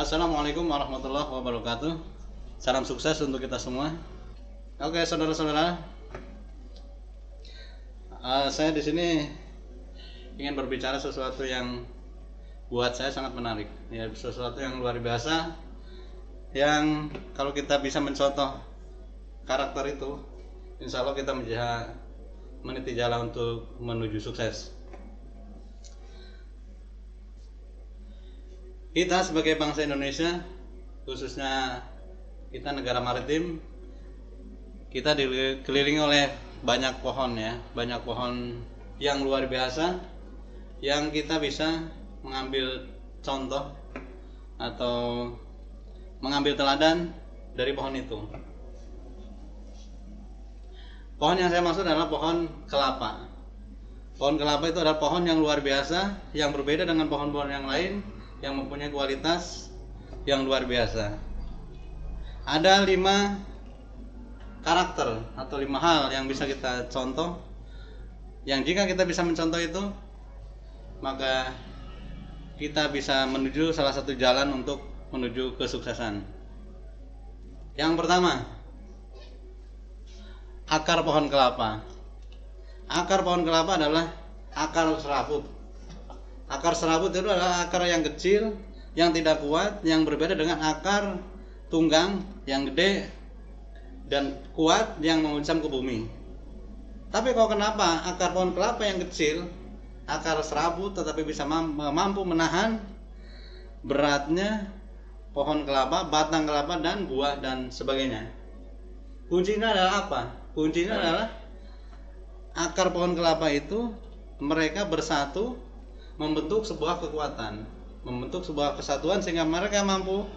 Assalamualaikum warahmatullahi wabarakatuh. Salam sukses untuk kita semua. Oke, saudara-saudara, saya di sini ingin berbicara sesuatu yang buat saya sangat menarik, ya, sesuatu yang luar biasa, yang kalau kita bisa mencontoh karakter itu, insya Allah kita meniti jalan untuk menuju sukses. Kita sebagai bangsa Indonesia, khususnya kita negara maritim, kita dikelilingi oleh banyak pohon, ya, banyak pohon yang luar biasa, yang kita bisa mengambil contoh atau mengambil teladan dari pohon itu. Pohon yang saya maksud adalah pohon kelapa. Pohon kelapa itu adalah pohon yang luar biasa, yang berbeda dengan pohon-pohon yang lain, yang mempunyai kualitas yang luar biasa. Ada 5 karakter atau 5 hal yang bisa kita contoh, yang jika kita bisa mencontoh itu, maka kita bisa menuju salah satu jalan untuk menuju kesuksesan. Yang pertama, akar pohon kelapa. Akar pohon kelapa adalah akar serabut. Akar serabut itu adalah akar yang kecil, yang tidak kuat, yang berbeda dengan akar tunggang yang gede dan kuat yang menguncam ke bumi. Tapi kok kenapa akar pohon kelapa yang kecil, akar serabut, tetapi bisa mampu menahan beratnya pohon kelapa, batang kelapa, dan buah dan sebagainya? Kuncinya adalah apa? Kuncinya adalah akar pohon kelapa itu mereka bersatu, membentuk sebuah kekuatan, membentuk sebuah kesatuan, sehingga mereka mampu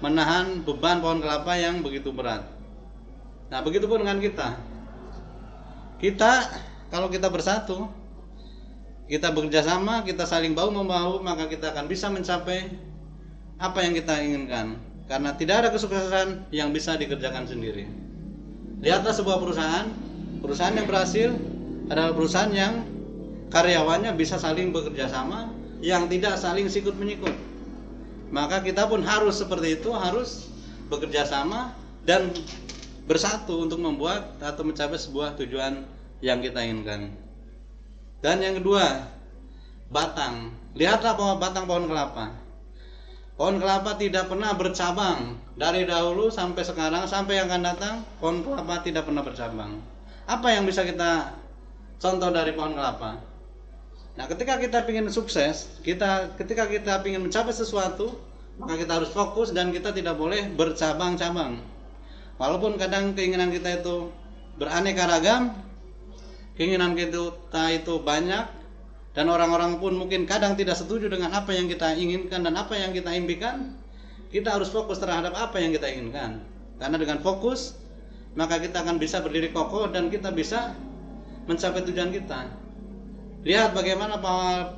menahan beban pohon kelapa yang begitu berat. Nah, begitupun dengan kita. Kalau kita bersatu, kita bekerja sama, kita saling bahu membahu, maka kita akan bisa mencapai apa yang kita inginkan. Karena tidak ada kesuksesan yang bisa dikerjakan sendiri. Lihatlah sebuah perusahaan yang berhasil adalah perusahaan yang karyawannya bisa saling bekerja sama, yang tidak saling sikut menyikut. Maka kita pun harus seperti itu, harus bekerja sama dan bersatu untuk membuat atau mencapai sebuah tujuan yang kita inginkan. Dan yang kedua, batang. Lihatlah batang pohon kelapa. Pohon kelapa tidak pernah bercabang dari dahulu sampai sekarang, sampai yang akan datang, pohon kelapa tidak pernah bercabang. Apa yang bisa kita contoh dari pohon kelapa? Nah, ketika kita ingin sukses, ketika kita ingin mencapai sesuatu, maka kita harus fokus dan kita tidak boleh bercabang-cabang. Walaupun kadang keinginan kita itu beraneka ragam, keinginan kita itu banyak, dan orang-orang pun mungkin kadang tidak setuju dengan apa yang kita inginkan dan apa yang kita impikan, kita harus fokus terhadap apa yang kita inginkan. Karena dengan fokus, maka kita akan bisa berdiri kokoh dan kita bisa mencapai tujuan kita. Lihat bagaimana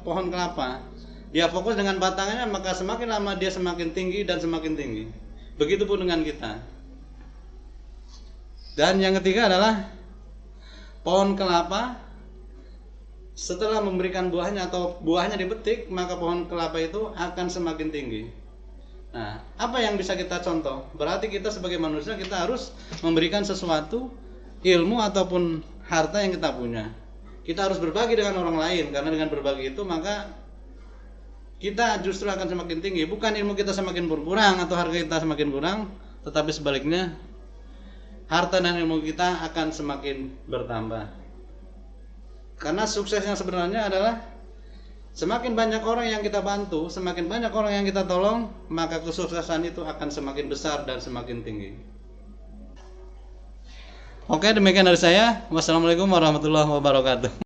pohon kelapa. Dia fokus dengan batangnya, maka semakin lama dia semakin tinggi dan semakin tinggi. Begitupun dengan kita. Dan yang ketiga adalah pohon kelapa setelah memberikan buahnya atau buahnya dipetik, maka pohon kelapa itu akan semakin tinggi. Nah, apa yang bisa kita contoh? Berarti kita sebagai manusia, kita harus memberikan sesuatu, ilmu ataupun harta yang kita punya. Kita harus berbagi dengan orang lain, karena dengan berbagi itu maka kita justru akan semakin tinggi. Bukan ilmu kita semakin berkurang atau harga kita semakin kurang, tetapi sebaliknya harta dan ilmu kita akan semakin bertambah. Karena sukses yang sebenarnya adalah semakin banyak orang yang kita bantu, semakin banyak orang yang kita tolong, maka kesuksesan itu akan semakin besar dan semakin tinggi. Oke, demikian dari saya. Wassalamualaikum warahmatullahi wabarakatuh.